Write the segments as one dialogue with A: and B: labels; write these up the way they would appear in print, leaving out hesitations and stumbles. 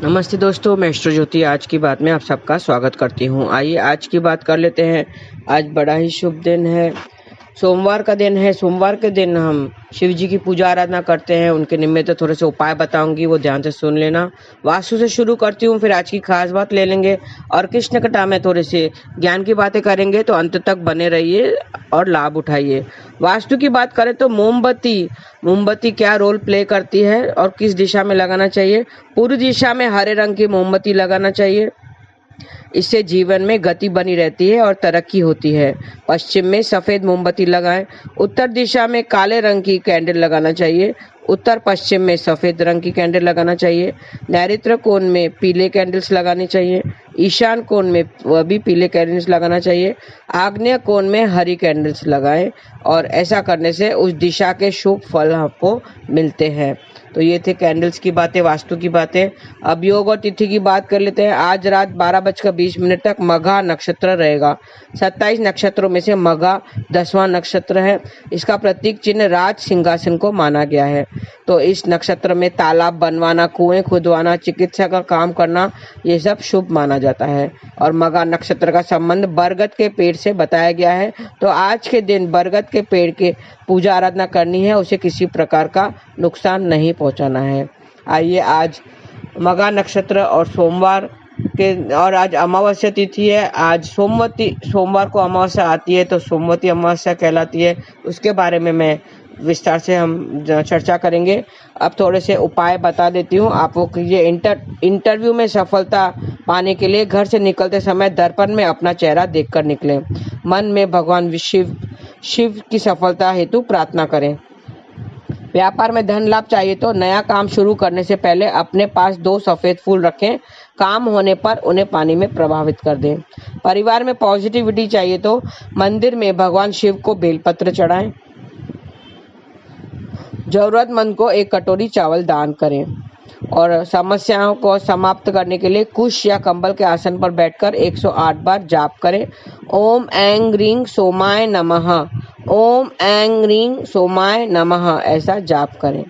A: नमस्ते दोस्तों, मैं एस्ट्रो ज्योति आज की बात में आप सबका स्वागत करती हूँ। आइए आज की बात कर लेते हैं। आज बड़ा ही शुभ दिन है, सोमवार का दिन है। सोमवार के दिन हम शिव जी की पूजा आराधना करते हैं। उनके निमित्त थोड़े से उपाय बताऊंगी, वो ध्यान से सुन लेना। वास्तु से शुरू करती हूँ, फिर आज की खास बात ले लेंगे और कृष्ण कथा में थोड़े से ज्ञान की बातें करेंगे। तो अंत तक बने रहिए और लाभ उठाइए। वास्तु की बात करें तो मोमबत्ती क्या रोल प्ले करती है और किस दिशा में लगाना चाहिए। पूर्व दिशा में हरे रंग की मोमबत्ती लगाना चाहिए, इससे जीवन में गति बनी रहती है और तरक्की होती है। पश्चिम में सफेद मोमबत्ती लगाएं। उत्तर दिशा में काले रंग की कैंडल लगाना चाहिए। उत्तर पश्चिम में सफेद रंग की कैंडल लगाना चाहिए। नैऋत्य कोण में पीले कैंडल्स लगानी चाहिए। ईशान कोण में वह भी पीले कैंडल्स लगाना चाहिए। आग्नेय कोण में हरी कैंडल्स लगाएं और ऐसा करने से उस दिशा के शुभ फल आपको मिलते हैं। तो ये थे कैंडल्स की बातें, वास्तु की बातें। अब योग और तिथि की बात कर लेते हैं। आज रात 12:20 तक मघा नक्षत्र रहेगा। 27 नक्षत्रों में से मघा 10वां नक्षत्र है। इसका प्रतीक चिन्ह राज सिंहासन को माना गया है। तो इस नक्षत्र में तालाब बनवाना, कुएं खुदवाना, चिकित्सा का काम करना, ये सब शुभ माना जाता है। और मघा नक्षत्र का संबंध बरगद के पेड़ से बताया गया है। तो आज के दिन बरगद के पेड़ के पूजा आराधना करनी है, उसे किसी प्रकार का नुकसान नहीं पहुंचाना है। आइए आज मघा नक्षत्र और सोमवार के और आज अमावस्या तिथि है। आज सोमवार को अमावस्या आती है, तो सोमवती अमावस्या कहलाती है। उसके बारे में मैं विस्तार से हम चर्चा करेंगे। अब थोड़े से उपाय बता देती हूँ आपको कि ये इंटरव्यू में सफलता पाने के लिए घर से निकलते समय दर्पण में अपना चेहरा देखकर निकलें। मन में भगवान शिव की सफलता हेतु प्रार्थना करें। व्यापार में धन लाभ चाहिए तो नया काम शुरू करने से पहले अपने पास 2 सफेद फूल रखें। काम होने पर उन्हें पानी में प्रवाहित कर दें। परिवार में पॉजिटिविटी चाहिए तो मंदिर में भगवान शिव को बेलपत्र चढ़ाएं। जरूरतमंद को 1 कटोरी चावल दान करें। और समस्याओं को समाप्त करने के लिए कुश या कंबल के आसन पर बैठकर 108 बार जाप करें। ओम ऐं ह्रीं सोमाय नमः, ओम ऐं ह्रीं सोमाय नमः, ऐसा जाप करें।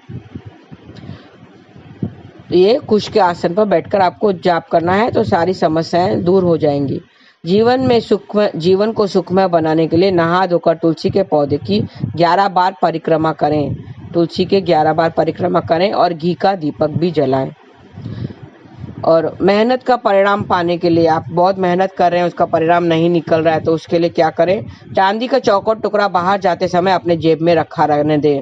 A: ये कुश के आसन पर बैठकर आपको जाप करना है, तो सारी समस्याएं दूर हो जाएंगी। जीवन को सुखमय बनाने के लिए नहा धोकर तुलसी के पौधे की 11 बार परिक्रमा करें। तुलसी के 11 बार परिक्रमा करें और घी का दीपक भी जलाएं। और मेहनत का परिणाम पाने के लिए आप बहुत मेहनत कर रहे हैं, उसका परिणाम नहीं निकल रहा है, तो उसके लिए क्या करें। चांदी का चौकोर टुकड़ा बाहर जाते समय अपने जेब में रखा रहने दें।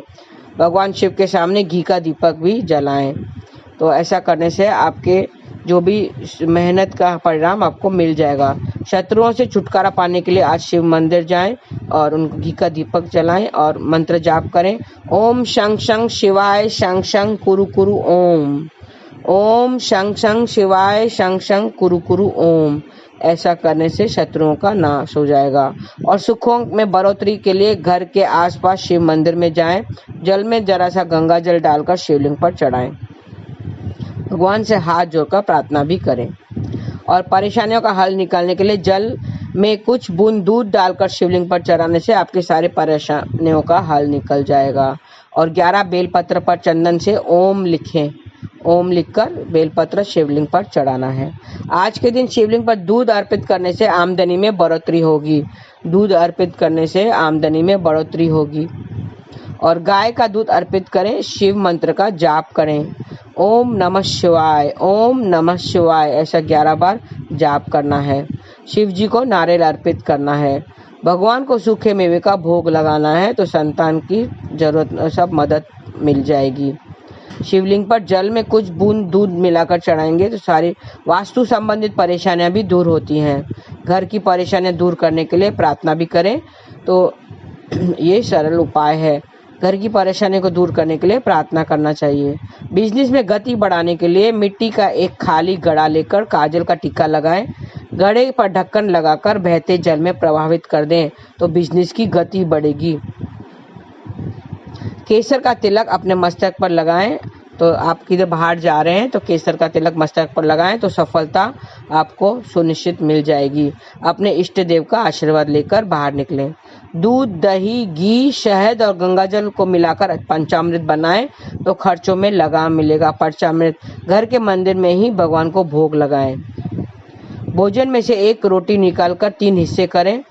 A: भगवान शिव के सामने घी का दीपक भी जलाएं। तो ऐसा करने से आपके जो भी मेहनत का परिणाम आपको मिल जाएगा। शत्रुओं से छुटकारा पाने के लिए आज शिव मंदिर जाएं और उन घी का दीपक जलाएं और मंत्र जाप करें। ओम शं शं शिवाय शं शं कुरु कुरु ओम, ओम शं शं शिवाय शं शं कुरु कुरु ओम। ऐसा करने से शत्रुओं का नाश हो जाएगा। और सुखों में बढ़ोतरी के लिए घर के आसपास शिव मंदिर में जाएं। जल में जरा सा गंगा जल डालकर शिवलिंग पर चढ़ाएं। भगवान से हाथ जोड़कर प्रार्थना भी करें। और परेशानियों का हल निकालने के लिए जल में कुछ बूंद दूध डालकर शिवलिंग पर चढ़ाने से आपके सारे परेशानियों का हल निकल जाएगा। और 11 बेलपत्र पर चंदन से ओम लिखें। ओम लिखकर बेलपत्र शिवलिंग पर चढ़ाना है। आज के दिन शिवलिंग पर दूध अर्पित करने से आमदनी में बढ़ोतरी होगी। दूध अर्पित करने से आमदनी में बढ़ोतरी होगी। और गाय का दूध अर्पित करें। शिव मंत्र का जाप करें। ओम नमः शिवाय, ओम नमः शिवाय, ऐसा 11 बार जाप करना है। शिव जी को नारियल अर्पित करना है। भगवान को सूखे मेवे का भोग लगाना है, तो संतान की जरूरत सब मदद मिल जाएगी। शिवलिंग पर जल में कुछ बूंद दूध मिलाकर चढ़ाएंगे तो सारी वास्तु संबंधित परेशानियां भी दूर होती हैं। घर की परेशानियां दूर करने के लिए प्रार्थना भी करें। तो ये सरल उपाय है। घर की परेशानी को दूर करने के लिए प्रार्थना करना चाहिए। बिजनेस में गति बढ़ाने के लिए मिट्टी का एक खाली घड़ा लेकर काजल का टीका लगाएं। घड़े पर ढक्कन लगाकर बहते जल में प्रवाहित कर दें, तो बिजनेस की गति बढ़ेगी। केसर का तिलक अपने मस्तक पर लगाएं। तो आप किधर बाहर जा रहे हैं तो केसर का तिलक मस्तक पर लगाएं, तो सफलता आपको सुनिश्चित मिल जाएगी। अपने इष्ट देव का आशीर्वाद लेकर बाहर निकलें। दूध, दही, घी, शहद और गंगाजल को मिलाकर पंचामृत बनाएं तो खर्चों में लगाम मिलेगा। पंचामृत घर के मंदिर में ही भगवान को भोग लगाएं। भोजन में से एक रोटी निकालकर 3 हिस्से करें।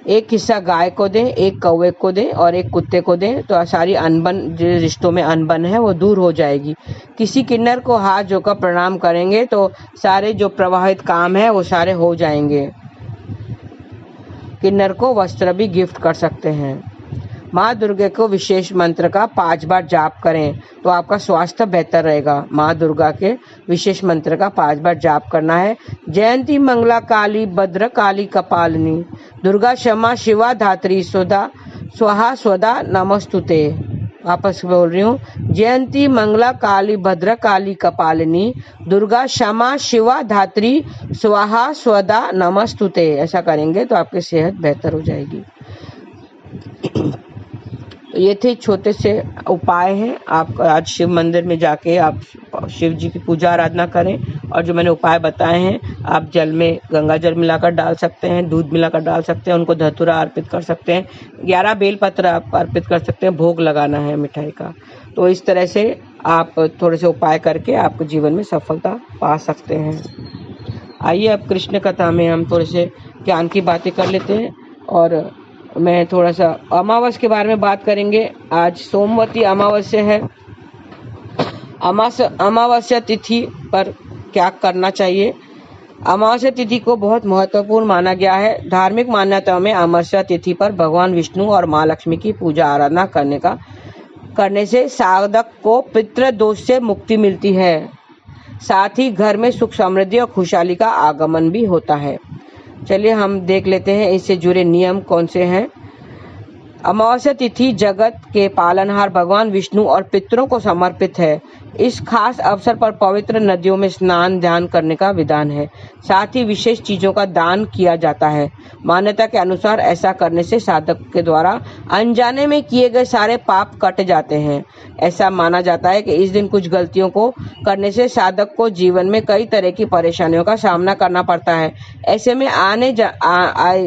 A: एक हिस्सा गाय को दें, एक कौवे को दें और एक कुत्ते को दें, तो सारी अनबन, जो रिश्तों में अनबन है वो दूर हो जाएगी। किसी किन्नर को हाथ जोड़कर प्रणाम करेंगे तो सारे जो प्रवाहित काम है वो सारे हो जाएंगे। किन्नर को वस्त्र भी गिफ्ट कर सकते हैं। माँ दुर्गा को विशेष मंत्र का 5 बार जाप करें तो आपका स्वास्थ्य बेहतर रहेगा। माँ दुर्गा के विशेष मंत्र का 5 बार जाप करना है। जयंती मंगला काली भद्र काली कपालिनी दुर्गा क्षमा शिवा धात्री स्वाहा स्वदा नमस्तुते। वापस बोल रही हूँ, जयंती मंगला काली भद्र काली कपालिनी दुर्गा क्षमा शिवा धात्री स्वाहा स्वदा नमस्तुते। ऐसा करेंगे तो आपकी सेहत बेहतर हो जाएगी। तो ये थे छोटे से उपाय हैं। आप आज शिव मंदिर में जाके आप शिव जी की पूजा आराधना करें और जो मैंने उपाय बताए हैं आप जल में गंगा जल मिलाकर डाल सकते हैं, दूध मिलाकर डाल सकते हैं, उनको धतूरा अर्पित कर सकते हैं, 11 बेलपत्र आप अर्पित कर सकते हैं, भोग लगाना है मिठाई का। तो इस तरह से आप थोड़े से उपाय करके आपके जीवन में सफलता पा सकते हैं। आइए अब कृष्ण कथा में हम थोड़े से ज्ञान की बातें कर लेते हैं और मैं थोड़ा सा अमावस के बारे में बात करेंगे। आज सोमवती अमावस्या है। अमावस्या तिथि पर क्या करना चाहिए? अमावस्या तिथि को बहुत महत्वपूर्ण माना गया है। धार्मिक मान्यताओं में अमावस्या तिथि पर भगवान विष्णु और माँ लक्ष्मी की पूजा आराधना करने से साधक को पितृ दोष से मुक्ति मिलती है। साथ ही घर में सुख समृद्धि और खुशहाली का आगमन भी होता है। चलिए हम देख लेते हैं इससे जुड़े नियम कौन से हैं। अमावस्या तिथि जगत के पालनहार भगवान विष्णु और पितरों को समर्पित है। इस खास अवसर पर पवित्र नदियों में स्नान ध्यान करने का विधान है। साथ ही विशेष चीजों का दान किया जाता है। मान्यता के अनुसार ऐसा करने से साधक के द्वारा अनजाने में किए गए सारे पाप कट जाते हैं। ऐसा माना जाता है कि इस दिन कुछ गलतियों को करने से साधक को जीवन में कई तरह की परेशानियों का सामना करना पड़ता है। ऐसे में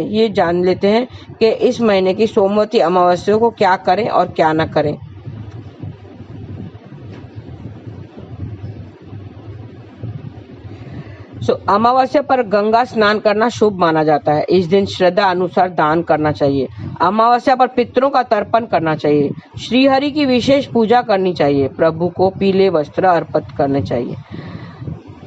A: ये जान लेते हैं कि इस महीने की सोमवती अमावस्या को क्या करें और क्या न करें। अमावस्या पर गंगा स्नान करना शुभ माना जाता है। इस दिन श्रद्धा अनुसार दान करना चाहिए। अमावस्या पर पितरों का तर्पण करना चाहिए। श्री हरि की विशेष पूजा करनी चाहिए। प्रभु को पीले वस्त्र अर्पित करने चाहिए।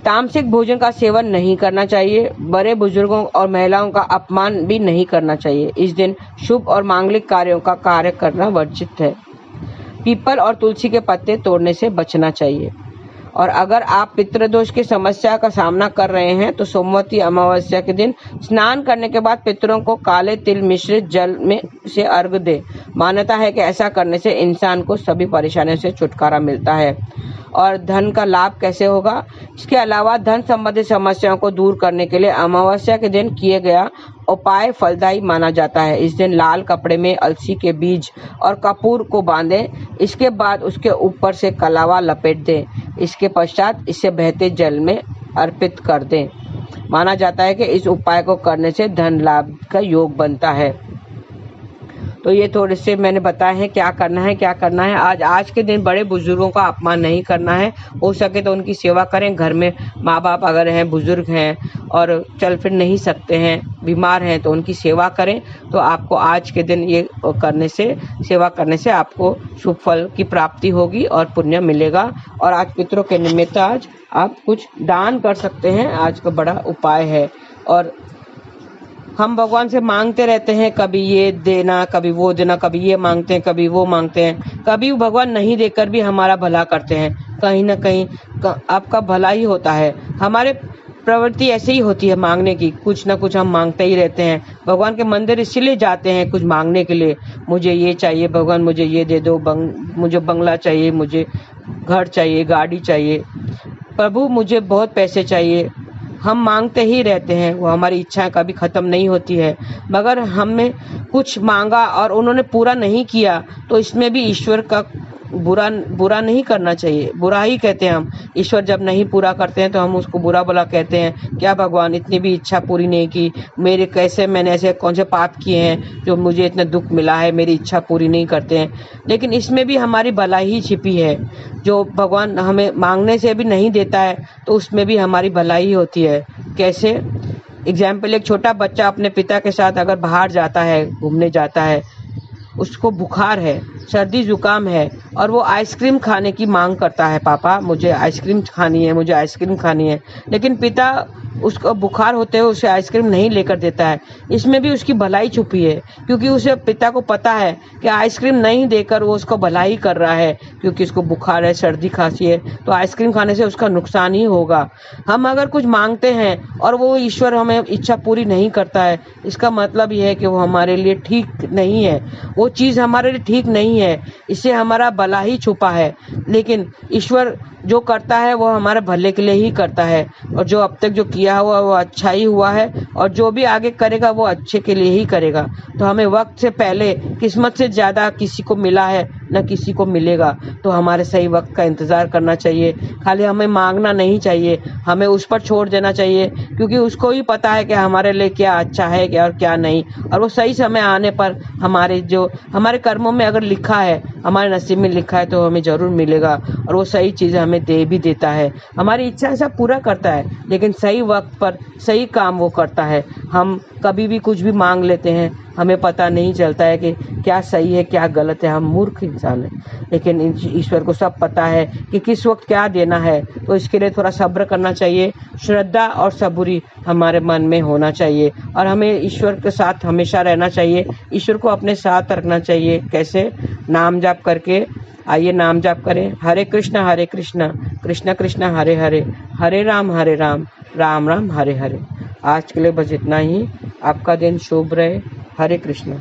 A: तामसिक भोजन का सेवन नहीं करना चाहिए। बड़े बुजुर्गों और महिलाओं का अपमान भी नहीं करना चाहिए। इस दिन शुभ और मांगलिक कार्यों का कार्य करना वर्जित है। पीपल और तुलसी के पत्ते तोड़ने से बचना चाहिए। और अगर आप पितृदोष की समस्या का सामना कर रहे हैं तो सोमवती अमावस्या के दिन स्नान करने के बाद पितरों को काले तिल मिश्रित जल में से अर्घ दे। मान्यता है कि ऐसा करने से इंसान को सभी परेशानियों से छुटकारा मिलता है। और धन का लाभ कैसे होगा? इसके अलावा धन संबंधी समस्याओं को दूर करने के लिए अमावस्या के दिन किए गया उपाय फलदायी माना जाता है। इस दिन लाल कपड़े में अलसी के बीज और कपूर को बांधें। इसके बाद उसके ऊपर से कलावा लपेट दें। इसके पश्चात इसे बहते जल में अर्पित कर दें। माना जाता है कि इस उपाय को करने से धन लाभ का योग बनता है। तो ये थोड़े से मैंने बताया है क्या करना है। आज के दिन बड़े बुजुर्गों का अपमान नहीं करना है। हो सके तो उनकी सेवा करें। घर में माँ बाप अगर हैं, बुजुर्ग हैं और चल फिर नहीं सकते हैं, बीमार हैं, तो उनकी सेवा करें। तो आपको आज के दिन ये सेवा करने से आपको शुभ फल की प्राप्ति होगी और पुण्य मिलेगा। और आज पितरों के निमित्त आज आप कुछ दान कर सकते हैं। आज का बड़ा उपाय है। और हम भगवान से मांगते रहते हैं, कभी ये देना, कभी वो देना, कभी ये मांगते हैं, कभी वो मांगते हैं। कभी भगवान नहीं देकर भी हमारा भला करते हैं। कहीं ना कहीं आपका भला ही होता है। हमारे प्रवृत्ति ऐसे ही होती है मांगने की। कुछ ना कुछ हम मांगते ही रहते हैं। भगवान के मंदिर इसीलिए जाते हैं कुछ मांगने के लिए। मुझे ये चाहिए भगवान, मुझे ये दे दो, मुझे बंगला चाहिए, मुझे घर चाहिए, गाड़ी चाहिए, प्रभु मुझे बहुत पैसे चाहिए। हम मांगते ही रहते हैं। वो हमारी इच्छाएं कभी खत्म नहीं होती है। मगर हमने कुछ मांगा और उन्होंने पूरा नहीं किया तो इसमें भी ईश्वर का बुरा बुरा नहीं करना चाहिए, बुरा ही कहते हैं हम। ईश्वर जब नहीं पूरा करते हैं तो हम उसको बुरा भला कहते हैं, क्या भगवान इतनी भी इच्छा पूरी नहीं की, मेरे कैसे मैंने ऐसे कौन से पाप किए हैं जो मुझे इतना दुख मिला है, मेरी इच्छा पूरी नहीं करते हैं। लेकिन इसमें भी हमारी भलाई ही छिपी है। जो भगवान हमें मांगने से भी नहीं देता है तो उसमें भी हमारी भलाई होती है। कैसे? एग्जाम्पल, एक छोटा बच्चा अपने पिता के साथ अगर बाहर जाता है, घूमने जाता है, उसको बुखार है, सर्दी जुकाम है और वो आइसक्रीम खाने की मांग करता है, पापा मुझे आइसक्रीम खानी है, मुझे आइसक्रीम खानी है। लेकिन पिता उसको बुखार होते हुए उसे आइसक्रीम नहीं लेकर देता है। इसमें भी उसकी भलाई छुपी है, क्योंकि उसे पिता को पता है कि आइसक्रीम नहीं देकर वो उसको भलाई कर रहा है, क्योंकि उसको बुखार है, सर्दी खांसी है, तो आइसक्रीम खाने से उसका नुकसान ही होगा। हम अगर कुछ मांगते हैं और वो ईश्वर हमें इच्छा पूरी नहीं करता है, इसका मतलब यह है कि वो हमारे लिए ठीक नहीं है, वो चीज़ हमारे लिए ठीक नहीं है, इससे हमारा भला ही छुपा है। लेकिन ईश्वर जो करता है वो हमारे भले के लिए ही करता है, और जो अब तक जो किया हुआ वो अच्छा ही हुआ है, और जो भी आगे करेगा वो अच्छे के लिए ही करेगा। तो हमें वक्त से पहले, किस्मत से ज़्यादा किसी को मिला है न किसी को मिलेगा, तो हमारे सही वक्त का इंतज़ार करना चाहिए। खाली हमें मांगना नहीं चाहिए, हमें उस पर छोड़ देना चाहिए, क्योंकि उसको ही पता है कि हमारे लिए क्या अच्छा है क्या और क्या नहीं। और वो सही समय आने पर हमारे कर्मों में अगर लिखा है, हमारे नसीब में लिखा है, तो हमें ज़रूर मिलेगा, और वो सही चीज़ हमें दे भी देता है। हमारी इच्छा सब पूरा करता है, लेकिन सही वक्त पर सही काम वो करता है। हम कभी भी कुछ भी मांग लेते हैं, हमें पता नहीं चलता है कि क्या सही है क्या गलत है, हम मूर्ख इंसान हैं। लेकिन ईश्वर को सब पता है कि किस वक्त क्या देना है, तो इसके लिए थोड़ा सब्र करना चाहिए, श्रद्धा और सबूरी हमारे मन में होना चाहिए, और हमें ईश्वर के साथ हमेशा रहना चाहिए, ईश्वर को अपने साथ रखना चाहिए। कैसे? नाम जाप करके। आइए नाम जाप करें। हरे कृष्ण कृष्ण कृष्ण हरे हरे, हरे राम राम राम हरे हरे। आज के लिए बस इतना ही। आपका दिन शुभ रहे। हरे कृष्ण।